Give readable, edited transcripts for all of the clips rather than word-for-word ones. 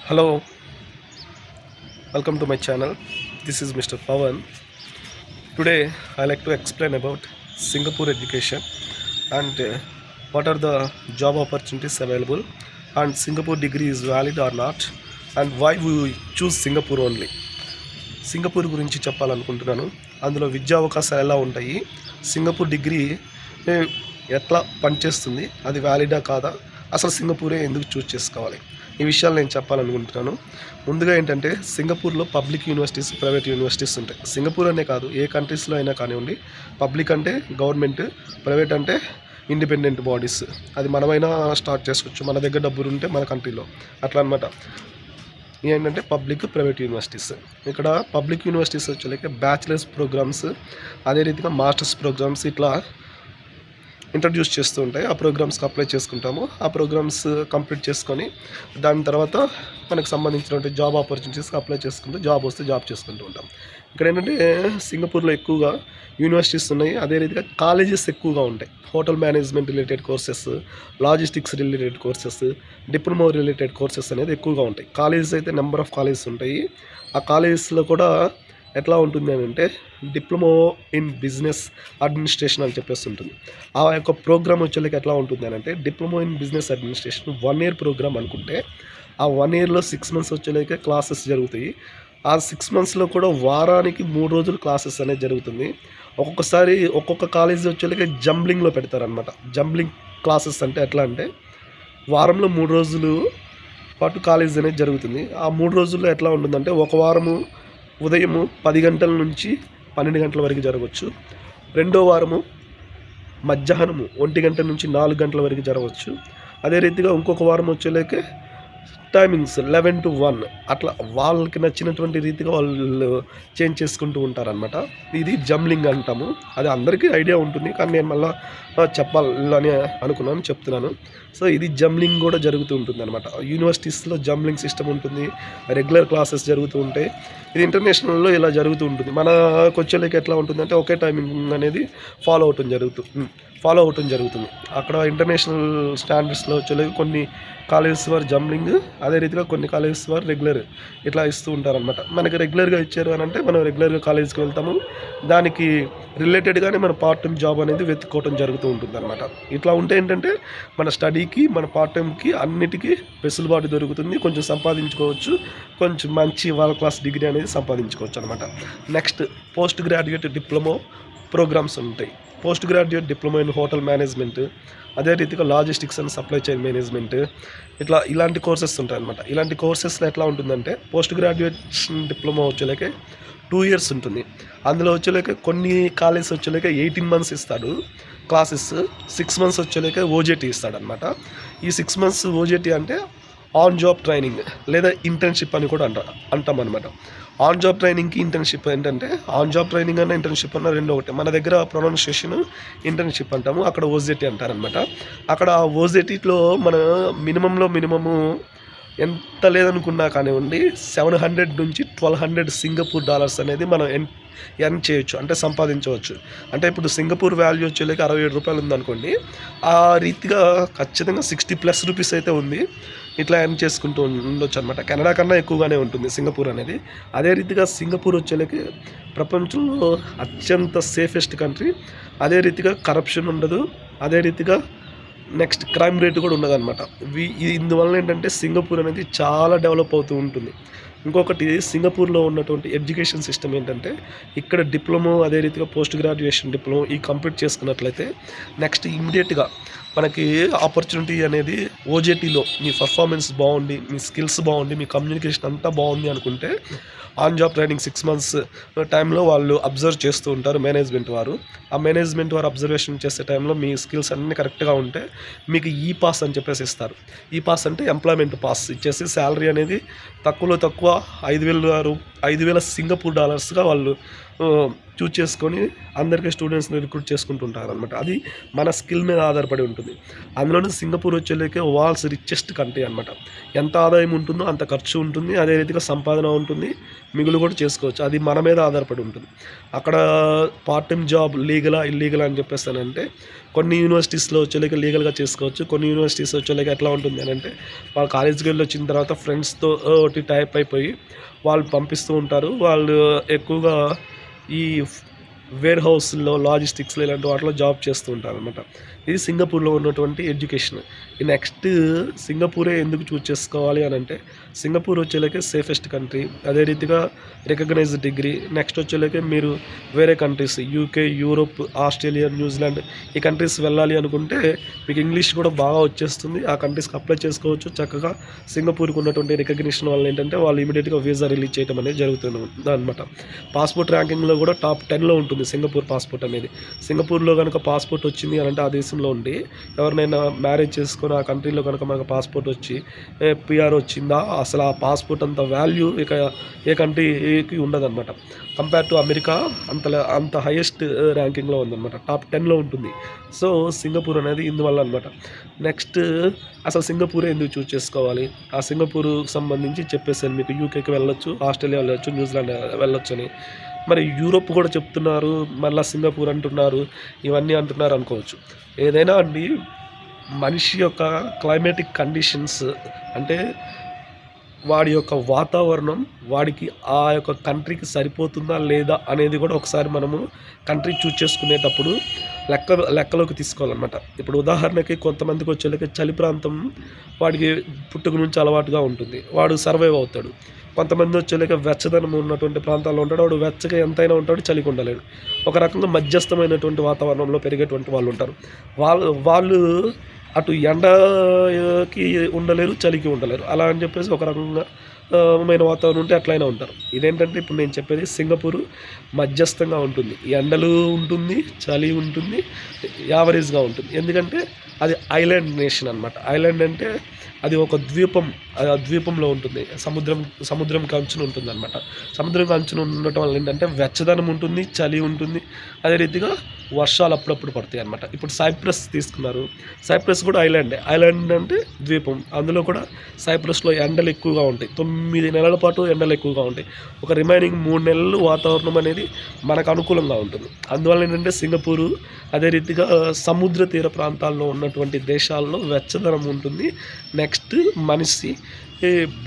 Hello, welcome to my channel. This is Mr. Pawan. Today I like to explain about Singapore education and what are the job opportunities available and Singapore degree is valid or not and why we choose Singapore only. Singapore గురించి చెప్పాలనుకుంటున్నాను. అందులో విద్యా అవకాశాలు ఎలా ఉంటాయి, Singapore degree ఎట్లా పనిచేస్తుంది, అది వ్యాలిడా కాదా, అసలు సింగపూరే ఎందుకు చూస్ చేసుకోవాలి, ఈ విషయాలు నేను చెప్పాలనుకుంటున్నాను. ముందుగా ఏంటంటే సింగపూర్లో పబ్లిక్ యూనివర్సిటీస్, ప్రైవేట్ యూనివర్సిటీస్ ఉంటాయి. సింగపూర్ అనే కాదు, ఏ కంట్రీస్లో అయినా కానివ్వండి, పబ్లిక్ అంటే గవర్నమెంట్, ప్రైవేట్ అంటే ఇండిపెండెంట్ బాడీస్. అది మనమైనా స్టార్ట్ చేసుకోవచ్చు, మన దగ్గర డబ్బులు ఉంటే మన కంట్రీలో అట్లా అనమాట. ఏంటంటే పబ్లిక్, ప్రైవేట్ యూనివర్సిటీస్. ఇక్కడ పబ్లిక్ యూనివర్సిటీస్ వచ్చేలాగే బ్యాచిలర్స్ ప్రోగ్రామ్స్, అదే రీతిగా మాస్టర్స్ ప్రోగ్రామ్స్ ఇట్లా ఇంట్రడ్యూస్ చేస్తూ ఉంటాయి. ఆ ప్రోగ్రామ్స్కి అప్లై చేసుకుంటాము. ఆ ప్రోగ్రామ్స్ కంప్లీట్ చేసుకొని దాని తర్వాత మనకు సంబంధించినటువంటి జాబ్ ఆపర్చునిటీస్కి అప్లై చేసుకుంటూ జాబ్ వస్తే జాబ్ చేసుకుంటూ ఉంటాం. ఇక్కడ ఏంటంటే సింగపూర్లో ఎక్కువగా యూనివర్సిటీస్ ఉన్నాయి, అదే రీతిగా కాలేజెస్ ఎక్కువగా ఉంటాయి. Hotel management related courses, logistics related courses, diploma related courses అనేది ఎక్కువగా ఉంటాయి. కాలేజెస్ అయితే నెంబర్ ఆఫ్ కాలేజెస్ ఉంటాయి. ఆ కాలేజెస్లో కూడా ఎట్లా ఉంటుంది అని అంటే డిప్లొమా ఇన్ బిజినెస్ అడ్మినిస్ట్రేషన్ అని చెప్పేసి ఉంటుంది. ఆ యొక్క ప్రోగ్రామ్ వచ్చేకి ఎట్లా ఉంటుంది అని అంటే diploma in business administration 1 year program అనుకుంటే ఆ 1 yearలో 6 months వచ్చేలాగే క్లాసెస్ జరుగుతాయి. ఆ 6 monthsలో కూడా వారానికి 3 రోజులు క్లాసెస్ అనేది జరుగుతుంది. ఒక్కొక్కసారి ఒక్కొక్క కాలేజీ వచ్చేలాగే జంబ్లింగ్లో పెడతారనమాట. జంబ్లింగ్ క్లాసెస్ అంటే ఎట్లా అంటే వారంలో 3 రోజులు పాటు కాలేజ్ అనేది జరుగుతుంది. ఆ 3 రోజుల్లో ఎట్లా ఉంటుందంటే ఒక వారము ఉదయము 10 గంటల నుంచి 12 గంటల వరకు జరగవచ్చు. రెండో వారము మధ్యాహ్నము 1 గంట నుంచి 4 గంటల వరకు జరగవచ్చు. అదే రీతిగా ఇంకొక వారం వచ్చేలాకే టైమింగ్స్ 11 to 1 అట్లా వాళ్ళకి నచ్చినటువంటి రీతిగా వాళ్ళు చేంజ్ చేసుకుంటూ ఉంటారనమాట. ఇది జంబ్లింగ్ అంటాము. అది అందరికీ ఐడియా ఉంటుంది, కానీ నేను మళ్ళీ చెప్పాలని అనుకున్నాను, చెప్తున్నాను. సో ఇది జంబ్లింగ్ కూడా జరుగుతూ ఉంటుంది అనమాట. యూనివర్సిటీస్లో జంబ్లింగ్ సిస్టమ్ ఉంటుంది, రెగ్యులర్ క్లాసెస్ జరుగుతూ ఉంటాయి. ఇది ఇంటర్నేషనల్లో ఇలా జరుగుతూ ఉంటుంది. మనకు వచ్చేలాకి ఎట్లా ఉంటుందంటే ఒకే టైమింగ్ అనేది ఫాలో అవటం జరుగుతుంది. అక్కడ ఇంటర్నేషనల్ స్టాండర్డ్స్లో వచ్చేలాగా కొన్ని కాలేజెస్ వారు జంబ్లింగ్, అదే రీతిగా కొన్ని కాలేజెస్ వారు రెగ్యులర్ ఇట్లా ఇస్తూ ఉంటారనమాట. మనకి రెగ్యులర్గా ఇచ్చారు అని అంటే మనం రెగ్యులర్గా కాలేజీకి వెళ్తాము, దానికి రిలేటెడ్గానే మన పార్ట్ టైం జాబ్ అనేది వెతుక్కోవటం జరుగుతూ ఉంటుంది అనమాట. ఇట్లా ఉంటే ఏంటంటే మన స్టడీకి, మన పార్ట్ టైంకి అన్నిటికీ వెసులుబాటు దొరుకుతుంది, కొంచెం సంపాదించుకోవచ్చు, కొంచెం మంచి వరల్డ్ క్లాస్ డిగ్రీ అనేది సంపాదించుకోవచ్చు అనమాట. Next post graduate diploma programs ఉంటాయి. Post graduate diploma in hotel management, అదే రీతిగా logistics and supply chain management, ఇలాంటి కోర్సెస్ ఉంటాయి అనమాట. ఇలాంటి కోర్సెస్లో ఎట్లా ఉంటుందంటే పోస్ట్ గ్రాడ్యుయేషన్ డిప్లొమా వచ్చేలాకే 2 years ఉంటుంది. అందులో వచ్చేలాకే కొన్ని కాలేజెస్ వచ్చేలాకే 18 months ఇస్తాడు క్లాసెస్, 6 months వచ్చేలాకే ఓజేటీ ఇస్తాడనమాట. ఈ 6 months ఓజేటీ అంటే ఆన్ జాబ్ ట్రైనింగ్ లేదా ఇంటర్న్షిప్ అని కూడా అంటాం అనమాట. ఆన్ జాబ్ ట్రైనింగ్కి ఇంటర్న్షిప్ ఏంటంటే ఆన్ జాబ్ ట్రైనింగ్ అన్న ఇంటర్న్షిప్ అన్న రెండు ఒకటే. మన దగ్గర ప్రొనౌన్సియేషన్ ఇంటర్న్షిప్ అంటాము, అక్కడ ఓజేటీ అంటారనమాట. అక్కడ ఓజేటీలో మన మినిమము ఎంత లేదనుకున్నా కానివ్వండి 700 నుంచి 1200 సింగపూర్ డాలర్స్ అనేది మనం ఎర్న్ చేయొచ్చు, అంటే సంపాదించవచ్చు. అంటే ఇప్పుడు సింగపూర్ వాల్యూ వచ్చేలాకి 67 రూపాయలు ఉందనుకోండి, ఆ రీతిగా ఖచ్చితంగా 60+ రూపీస్ అయితే ఉంది. ఇట్లా ఎర్న్ చేసుకుంటూ ఉండొచ్చు అనమాట. కెనడా కన్నా ఎక్కువగానే ఉంటుంది సింగపూర్ అనేది. అదే రీతిగా సింగపూర్ వచ్చేలాకి ప్రపంచంలో అత్యంత సేఫెస్ట్ కంట్రీ. అదే రీతిగా కరప్షన్ ఉండదు, అదే రీతిగా నెక్స్ట్ క్రైమ్ రేటు కూడా ఉండదన్నమాట. ఇందువల్ల ఏంటంటే సింగపూర్ అనేది చాలా డెవలప్ అవుతూ ఉంటుంది. ఇంకొకటి సింగపూర్లో ఉన్నటువంటి ఎడ్యుకేషన్ సిస్టమ్ ఏంటంటే ఇక్కడ డిప్లొమా, అదే రీతిగా పోస్ట్ గ్రాడ్యుయేషన్ డిప్లొమా ఈ కంప్లీట్ చేసుకున్నట్లయితే నెక్స్ట్ ఇమ్మీడియట్గా మనకి ఆపర్చునిటీ అనేది ఓజేటీలో మీ పర్ఫార్మెన్స్ బాగుండి, మీ స్కిల్స్ బాగుండి, మీ కమ్యూనికేషన్ అంతా బాగుంది అనుకుంటే ఆన్ జాబ్ ట్రైనింగ్ 6 months టైంలో వాళ్ళు అబ్జర్వ్ చేస్తూ ఉంటారు మేనేజ్మెంట్ వారు. ఆ మేనేజ్మెంట్ వారు అబ్జర్వేషన్ చేసే టైంలో మీ స్కిల్స్ అన్నీ కరెక్ట్గా ఉంటే మీకు ఈ పాస్ అని చెప్పేసి ఇస్తారు. ఈ పాస్ అంటే ఎంప్లాయ్మెంట్ పాస్ ఇచ్చేసి శాలరీ అనేది తక్కువలో తక్కువ 5,000 సింగపూర్ డాలర్స్గా వాళ్ళు చూజ్ చేసుకొని అందరికీ స్టూడెంట్స్ని రిక్రూట్ చేసుకుంటుంటారు అనమాట. అది మన స్కిల్ మీద ఆధారపడి ఉంటుంది. అందులోనే సింగపూర్ వచ్చేలాకే వరల్డ్స్ రిచెస్ట్ కంట్రీ అనమాట. ఎంత ఆదాయం ఉంటుందో అంత ఖర్చు ఉంటుంది, అదే రీతిగా సంపాదన ఉంటుంది, మిగులు కూడా చేసుకోవచ్చు. అది మన మీద ఆధారపడి ఉంటుంది. అక్కడ పార్ట్ టైం జాబ్ లీగలా ఇల్లీగలా అని చెప్పేస్తానంటే కొన్ని యూనివర్సిటీస్లో వచ్చేలాగా లీగల్గా చేసుకోవచ్చు. కొన్ని యూనివర్సిటీస్ వచ్చేలాగా ఎట్లా ఉంటుంది అని అంటే వాళ్ళు కాలేజ్కి వెళ్ళి వచ్చిన తర్వాత ఫ్రెండ్స్తో ఒకటి టైప్ అయిపోయి వాళ్ళు పంపిస్తూ ఉంటారు. వాళ్ళు ఎక్కువగా ఈ వేర్ హౌస్లో, లాజిస్టిక్స్లో ఇలాంటి వాటిలో జాబ్ చేస్తూ ఉంటారనమాట. ఇది సింగపూర్లో ఉన్నటువంటి ఎడ్యుకేషన్. ఈ నెక్స్ట్ సింగపూరే ఎందుకు చూస్ చేసుకోవాలి అని అంటే సింగపూర్ వచ్చేలాకే సేఫెస్ట్ కంట్రీ, అదే రీతిగా రికగ్నైజ్డ్ డిగ్రీ. నెక్స్ట్ వచ్చేలాకే మీరు వేరే countries UK, Europe, Australia, New Zealand ఈ కంట్రీస్ వెళ్ళాలి అనుకుంటే మీకు ఇంగ్లీష్ కూడా బాగా వచ్చేస్తుంది. ఆ కంట్రీస్కి అప్లై చేసుకోవచ్చు చక్కగా. సింగపూర్కి ఉన్నటువంటి రికగ్నిషన్ వల్ల ఏంటంటే వాళ్ళు ఇమీడియట్గా వీసా రిలీజ్ చేయడం అనేది జరుగుతుంది అనమాట. పాస్పోర్ట్ ర్యాంకింగ్లో కూడా టాప్ 10లో ఉంటుంది సింగపూర్ పాస్పోర్ట్ అనేది. సింగపూర్లో కనుక పాస్పోర్ట్ వచ్చింది అని అంటే ఆ దేశంలో ఉండి ఎవరినైనా మ్యారేజ్ చేసుకొని ఆ కంట్రీలో కనుక మనకు పాస్పోర్ట్ వచ్చి పిఆర్ వచ్చిందా, అసలు ఆ పాస్పోర్ట్ అంత వాల్యూ ఇక ఏ కంట్రీకి ఉండదన్నమాట. కంపేర్ టు అమెరికా అంత హైయెస్ట్ ర్యాంకింగ్లో ఉందన్నమాట, టాప్ 10లో ఉంటుంది. సో సింగపూర్ అనేది ఇందువల్ల అనమాట. నెక్స్ట్ అసలు సింగపూరే ఎందుకు చూస్ చేసుకోవాలి, ఆ సింగపూర్కి సంబంధించి చెప్పేసాను మీకు. యూకేకి వెళ్ళొచ్చు, ఆస్ట్రేలియా వెళ్ళొచ్చు, న్యూజిలాండ్ వెళ్ళొచ్చు అని. మరి యూరోప్ కూడా చెప్తున్నారు, మళ్ళీ సింగపూర్ అంటున్నారు, ఇవన్నీ అంటున్నారు అనుకోవచ్చు. ఏదైనా అండి మనిషి యొక్క క్లైమేటిక్ కండిషన్స్ అంటే వాడి యొక్క వాతావరణం వాడికి ఆ యొక్క కంట్రీకి సరిపోతుందా లేదా అనేది కూడా ఒకసారి మనము కంట్రీ చూస్ చేసుకునేటప్పుడు లెక్కలోకి తీసుకోవాలన్నమాట. ఇప్పుడు ఉదాహరణకి కొంతమందికి వచ్చేళ్ళకి చలి ప్రాంతం వాడికి పుట్టుక నుంచి అలవాటుగా ఉంటుంది, వాడు సర్వైవ్ అవుతాడు. కొంతమంది వచ్చేలాక వెచ్చదనం ఉన్నటువంటి ప్రాంతాల్లో ఉంటాడు, వాడు వెచ్చగా ఎంతైనా ఉంటాడు, చలికి ఉండలేడు. ఒక రకంగా మధ్యస్థమైనటువంటి వాతావరణంలో పెరిగేటువంటి వాళ్ళు ఉంటారు. వాళ్ళు అటు ఎండకి ఉండలేరు, చలికి ఉండలేరు. అలా అని చెప్పేసి ఒక రకంగా మైన వాతావరణం ఉంటే అట్లయినా ఉంటారు. ఇదేంటంటే ఇప్పుడు నేను చెప్పేది సింగపూరు మధ్యస్థంగా ఉంటుంది, ఎండలు ఉంటుంది, చలి ఉంటుంది, యావరేజ్గా ఉంటుంది. ఎందుకంటే అది ఐలాండ్ నేషన్ అనమాట. ఐలాండ్ అంటే అది ఒక ద్వీపం, అది ఆ ద్వీపంలో ఉంటుంది, సముద్రం అంచున ఉంటుంది అనమాట. సముద్రం అంచున ఉండటం వల్ల ఏంటంటే వెచ్చదనం ఉంటుంది, చలి ఉంటుంది, అదే రీతిగా వర్షాలు అప్పుడప్పుడు పడతాయి అనమాట. ఇప్పుడు సైప్రస్ తీసుకున్నారు, సైప్రస్ కూడా ఐలాండ్ అంటే ద్వీపం. అందులో కూడా సైప్రస్లో ఎండలు ఎక్కువగా ఉంటాయి, 9 నెలల పాటు ఎండలు ఎక్కువగా ఉంటాయి. ఒక రిమైనింగ్ 3 నెలలు వాతావరణం అనేది మనకు అనుకూలంగా ఉంటుంది. అందువల్ల ఏంటంటే సింగపూరు అదే రీతిగా సముద్ర తీర ప్రాంతాల్లో ఉన్నటువంటి దేశాల్లో వెచ్చదనం ఉంటుంది. నెక్స్ట్ మనిషి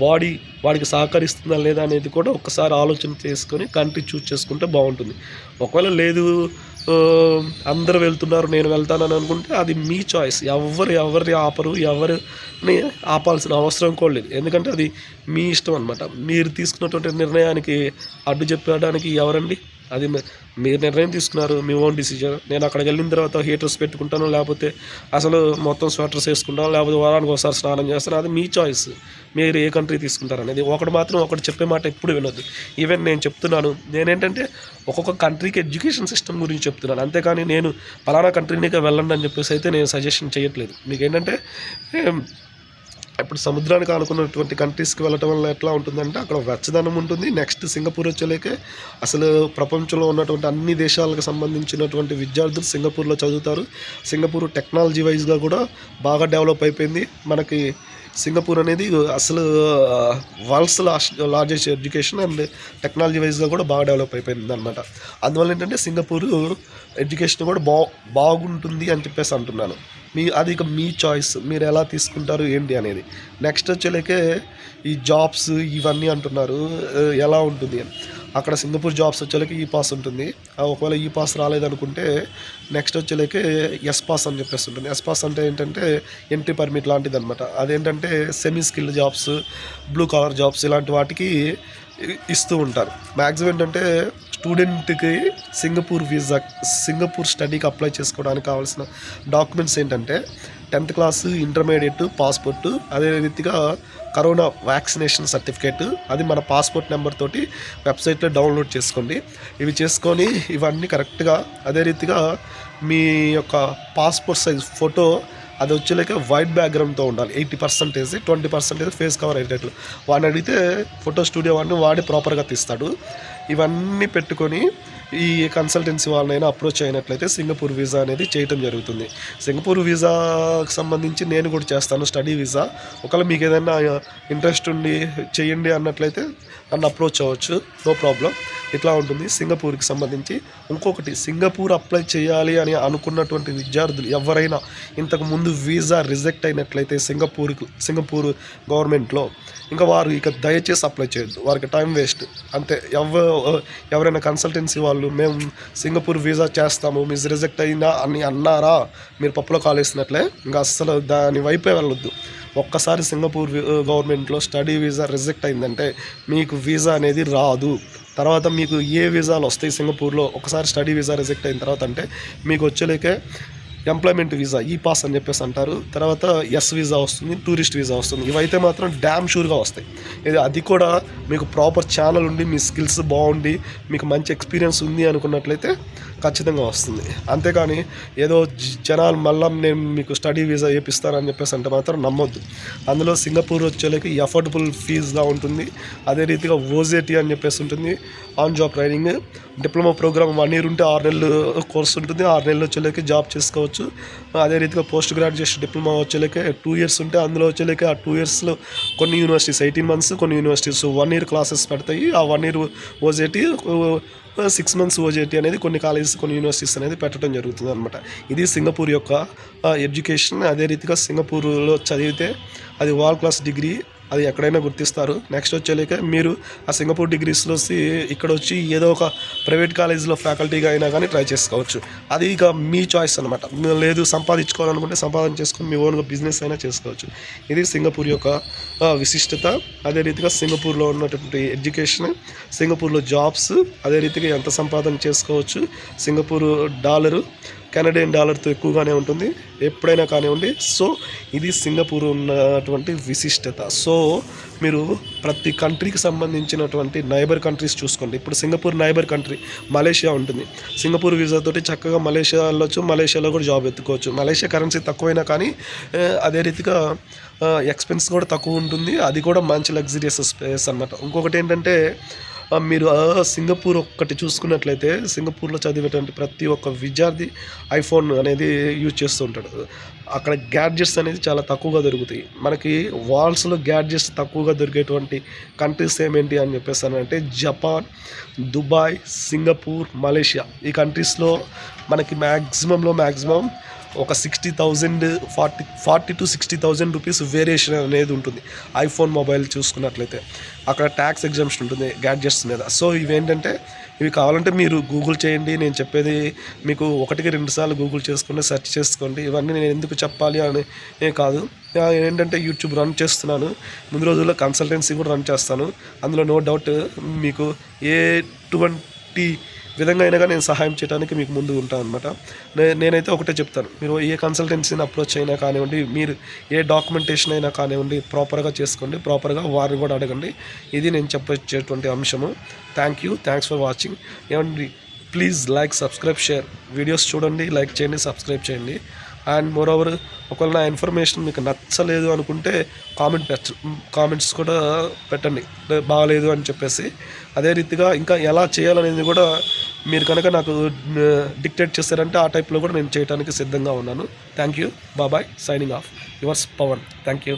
బాడీ వాడికి సహకరిస్తుందా లేదా అనేది కూడా ఒకసారి ఆలోచన చేసుకొని కంట్రీ చూస్ చేసుకుంటే బాగుంటుంది. ఒకవేళ లేదు అందరూ వెళ్తున్నారు నేను వెళ్తానని అనుకుంటే అది మీ చాయిస్. ఎవరిని ఆపరు, ఎవరిని ఆపాల్సిన అవసరం కూడా లేదు. ఎందుకంటే అది మీ ఇష్టం అనమాట. మీరు తీసుకున్నటువంటి నిర్ణయానికి అడ్డు చెప్పడానికి ఎవరండి? అది మీరు నిర్ణయం తీసుకున్నారు, మీ ఓన్ డిసిజన్. నేను అక్కడికి వెళ్ళిన తర్వాత హీటర్స్ పెట్టుకుంటాను, లేకపోతే అసలు మొత్తం స్వెటర్స్ వేసుకుంటాను, లేకపోతే వారానికి ఒకసారి స్నానం చేస్తాను, అది మీ చాయిస్. మీరు ఏ కంట్రీ తీసుకుంటారు అనేది. ఒకటి చెప్పే మాట ఎప్పుడు వినొద్దు. ఈవెన్ నేను చెప్తున్నాను, నేనేంటంటే ఒక్కొక్క కంట్రీకి ఎడ్యుకేషన్ సిస్టమ్ గురించి చెప్తున్నాను, అంతేకాని నేను పలానా కంట్రీనికే వెళ్ళండి అని చెప్పేసి అయితే నేను సజెషన్ చేయట్లేదు. మీకు ఏంటంటే ఇప్పుడు సముద్రానికి ఆనుకున్నటువంటి కంట్రీస్కి వెళ్ళటం వల్ల ఎట్లా ఉంటుందంటే అక్కడ వెచ్చదనం ఉంటుంది. నెక్స్ట్ సింగపూర్ వచ్చేలేకే అసలు ప్రపంచంలో ఉన్నటువంటి అన్ని దేశాలకు సంబంధించినటువంటి విద్యార్థులు సింగపూర్లో చదువుతారు. సింగపూర్ టెక్నాలజీ వైజ్గా కూడా బాగా డెవలప్ అయిపోయింది. మనకి సింగపూర్ అనేది అసలు world's largest education and technology వైజ్గా కూడా బాగా డెవలప్ అయిపోయింది అనమాట. అందువల్ల ఏంటంటే సింగపూర్ ఎడ్యుకేషన్ కూడా బాగుంటుంది అని చెప్పేసి అంటున్నాను. అది ఇక మీ చాయిస్, మీరు ఎలా తీసుకుంటారు ఏంటి అనేది. నెక్స్ట్ వచ్చేలేకే ఈ జాబ్స్ ఇవన్నీ అంటున్నారు, ఎలా ఉంటుంది అని. అక్కడ సింగపూర్ జాబ్స్ వచ్చేలేకే ఈ పాస్ ఉంటుంది. ఒకవేళ ఈ పాస్ రాలేదనుకుంటే నెక్స్ట్ వచ్చేలేకే ఎస్ పాస్ అని చెప్పేసి ఉంటుంది. ఎస్ పాస్ అంటే ఏంటంటే ఎంట్రీ పర్మిట్ లాంటిది అనమాట. అదేంటంటే semi skill jobs, blue collar jobs ఇలాంటి వాటికి ఇస్తూ ఉంటారు. మ్యాక్సిమం ఏంటంటే స్టూడెంట్కి సింగపూర్ స్టడీకి అప్లై చేసుకోవడానికి కావాల్సిన డాక్యుమెంట్స్ ఏంటంటే 10th క్లాస్, ఇంటర్మీడియట్, పాస్పోర్టు, అదే రీతిగా కరోనా వ్యాక్సినేషన్ సర్టిఫికేట్, అది మన పాస్పోర్ట్ నెంబర్ తోటి వెబ్సైట్లో డౌన్లోడ్ చేసుకోండి. ఇవి చేసుకొని ఇవన్నీ కరెక్ట్గా అదే రీతిగా మీ యొక్క పాస్పోర్ట్ సైజ్ ఫోటో అది వచ్చేలాక వైట్ బ్యాక్గ్రౌండ్తో ఉండాలి. 80%, 20% ఫేస్ కవర్ అయ్యేటట్లు. వాడిని అడిగితే ఫోటో స్టూడియో వాడిని వాడి ప్రాపర్గా తీస్తాడు. ఇవన్నీ పెట్టుకొని ఈ కన్సల్టెన్సీ వాళ్ళనైనా అప్రోచ్ అయినట్లయితే సింగపూర్ వీసా అనేది చేయటం జరుగుతుంది. సింగపూర్ వీసాకి సంబంధించి నేను కూడా చేస్తాను, స్టడీ వీసా. ఒకవేళ మీకు ఏదైనా ఇంట్రెస్ట్ ఉండి చేయండి అన్నట్లయితే నన్ను అప్రోచ్ అవ్వచ్చు, నో ప్రాబ్లం. ఇట్లా ఉంటుంది సింగపూర్కి సంబంధించి. ఇంకొకటి, సింగపూర్ అప్లై చేయాలి అని అనుకున్నటువంటి విద్యార్థులు ఎవరైనా ఇంతకు ముందు వీసా రిజెక్ట్ అయినట్లయితే సింగపూర్ గవర్నమెంట్లో, ఇంకా వారు ఇక దయచేసి అప్లై చేయొద్దు. వారికి టైం వేస్ట్ అంతే. ఎవరైనా కన్సల్టెన్సీ వాళ్ళు మేము సింగపూర్ వీసా చేస్తాము మీరు రిజెక్ట్ అయినా అని అన్నారా, మీరు పప్పులో కాలేసినట్లే. ఇంకా అస్సలు దాని వైపే వెళ్ళొద్దు. ఒక్కసారి సింగపూర్ గవర్నమెంట్లో స్టడీ వీసా రిజెక్ట్ అయిందంటే మీకు వీసా అనేది రాదు. తర్వాత మీకు ఏ వీసాలు వస్తాయి సింగపూర్లో ఒకసారి స్టడీ వీసా రిజెక్ట్ అయిన తర్వాత అంటే మీకు వచ్చేలేకే ఎంప్లాయ్మెంట్ వీసా, ఈ పాస్ అని చెప్పేసి అంటారు. తర్వాత ఎస్ వీసా వస్తుంది, టూరిస్ట్ వీసా వస్తుంది. ఇవైతే మాత్రం డ్యామ్ షూర్గా వస్తాయి. అది కూడా మీకు ప్రాపర్ ఛానల్ ఉండి మీ స్కిల్స్ బాగుండి మీకు మంచి ఎక్స్పీరియన్స్ ఉంది అనుకున్నట్లయితే ఖచ్చితంగా వస్తుంది. అంతేకాని ఏదో జనాలు మళ్ళీ నేను మీకు స్టడీ వీసా వేపిస్తానని చెప్పేసి అంటే మాత్రం నమ్మొద్దు. అందులో సింగపూర్ వచ్చేలేకి అఫోర్డబుల్ ఫీజుగా ఉంటుంది. అదే రీతిగా ఓజేటీ అని చెప్పేసి ఉంటుంది, on job training. Diploma program 1 year ఉంటే 6 నెలలు కోర్స్ ఉంటుంది, 6 నెలలు వచ్చేలేకి జాబ్ చేసుకోవచ్చు. అదే రీతిగా పోస్ట్ గ్రాడ్యుయేషన్ డిప్లొమా వచ్చేలేకే 2 years ఉంటే అందులో వచ్చేలేకే ఆ 2 yearsలో కొన్ని యూనివర్సిటీస్ 18 months, కొన్ని యూనివర్సిటీస్ 1 year క్లాసెస్ పెడతాయి. ఆ 1 year ఓజేటీ 6 months ఓజేటీ అనేది కొన్ని కాలేజెస్ కొన్ని యూనివర్సిటీస్ అనేది పెట్టడం జరుగుతుంది అనమాట. ఇది సింగపూర్ యొక్క ఎడ్యుకేషన్. అదే రీతిగా సింగపూర్లో చదివితే అది వరల్డ్ క్లాస్ డిగ్రీ, అది ఎక్కడైనా గుర్తిస్తారు. నెక్స్ట్ వచ్చేలేక మీరు ఆ సింగపూర్ డిగ్రీస్లో ఇక్కడ వచ్చి ఏదో ఒక ప్రైవేట్ కాలేజీలో ఫ్యాకల్టీగా అయినా కానీ ట్రై చేసుకోవచ్చు. అది ఇక మీ చాయిస్ అనమాట. లేదు సంపాదించుకోవాలనుకుంటే సంపాదన చేసుకొని మీ ఓన్గా బిజినెస్ అయినా చేసుకోవచ్చు. ఇది సింగపూర్ యొక్క విశిష్టత. అదే రీతిగా సింగపూర్లో ఉన్నటువంటి ఎడ్యుకేషన్, సింగపూర్లో జాబ్స్, అదే రీతిగా ఎంత సంపాదన చేసుకోవచ్చు. సింగపూర్ డాలరు కెనడియన్ డాలర్తో ఎక్కువగానే ఉంటుంది ఎప్పుడైనా కానివ్వండి. సో ఇది సింగపూర్ ఉన్నటువంటి విశిష్టత. సో మీరు ప్రతి కంట్రీకి సంబంధించినటువంటి నైబర్ కంట్రీస్ చూసుకోండి. ఇప్పుడు సింగపూర్ నైబర్ కంట్రీ మలేషియా ఉంటుంది. సింగపూర్ వీసాతోటి చక్కగా మలేషియా వెళ్ళొచ్చు, మలేషియాలో కూడా జాబ్ ఎత్తుకోవచ్చు. మలేషియా కరెన్సీ తక్కువైనా కానీ అదే రీతిగా ఎక్స్పెన్స్ కూడా తక్కువ ఉంటుంది. అది కూడా మంచి లగ్జరియస్ స్పేస్ అన్నమాట. ఇంకొకటి ఏంటంటే మీరు సింగపూర్ ఒక్కటి చూసుకున్నట్లయితే సింగపూర్లో చదివేటువంటి ప్రతి ఒక్క విద్యార్థి ఐఫోన్ అనేది యూజ్ చేస్తూ ఉంటాడు. అక్కడ గ్యాడ్జెట్స్ అనేది చాలా తక్కువగా దొరుకుతాయి. మనకి వాల్స్లో గ్యాడ్జెట్స్ తక్కువగా దొరికేటువంటి కంట్రీస్ ఏమేంటి అని చెప్పేసి అంటే జపాన్, దుబాయ్, సింగపూర్, మలేషియా. ఈ కంట్రీస్లో మనకి మ్యాక్సిమం ఒక 60,000 40 to 60,000 రూపీస్ వేరియేషన్ అనేది ఉంటుంది. ఐఫోన్ మొబైల్ చూసుకున్నట్లయితే అక్కడ ట్యాక్స్ ఎగ్జామ్షన్ ఉంటుంది గ్యాడ్జెట్స్ మీద. సో ఇవేంటంటే ఇవి కావాలంటే మీరు గూగుల్ చేయండి. నేను చెప్పేది మీకు 1-2 సార్లు గూగుల్ చేసుకోండి, సెర్చ్ చేసుకోండి. ఇవన్నీ నేను ఎందుకు చెప్పాలి అని కాదు. ఏంటంటే యూట్యూబ్ రన్ చేస్తున్నాను, ముందు రోజుల్లో కన్సల్టెన్సీ కూడా రన్ చేస్తాను. అందులో నో డౌట్ మీకు ఎటువంటి విధంగా అయినా నేను సహాయం చేయడానికి మీకు ముందు ఉంటాను అనమాట. నేనైతే ఒకటే చెప్తాను, మీరు ఏ కన్సల్టెన్సీని అప్రోచ్ అయినా కానివ్వండి, మీరు ఏ డాక్యుమెంటేషన్ అయినా కానివ్వండి, ప్రాపర్గా చేసుకోండి, ప్రాపర్గా వారిని కూడా అడగండి. ఇది నేను చెప్పేటువంటి అంశము. Thanks for watching. ఏమండి, please like, subscribe, share. Videos చూడండి, లైక్ చేయండి, సబ్స్క్రైబ్ చేయండి. అండ్ మోరోవర్ ఒకవేళ నా ఇన్ఫర్మేషన్ మీకు నచ్చలేదు అనుకుంటే కామెంట్స్ కూడా పెట్టండి, బాగాలేదు అని చెప్పేసి. అదే రీతిగా ఇంకా ఎలా చేయాలనేది కూడా మీరు కనుక నాకు డిక్టేట్ చేస్తారంటే ఆ టైప్లో కూడా నేను చేయడానికి సిద్ధంగా ఉన్నాను. Thank you. Bye. Signing off. Yours Pavan. Thank you.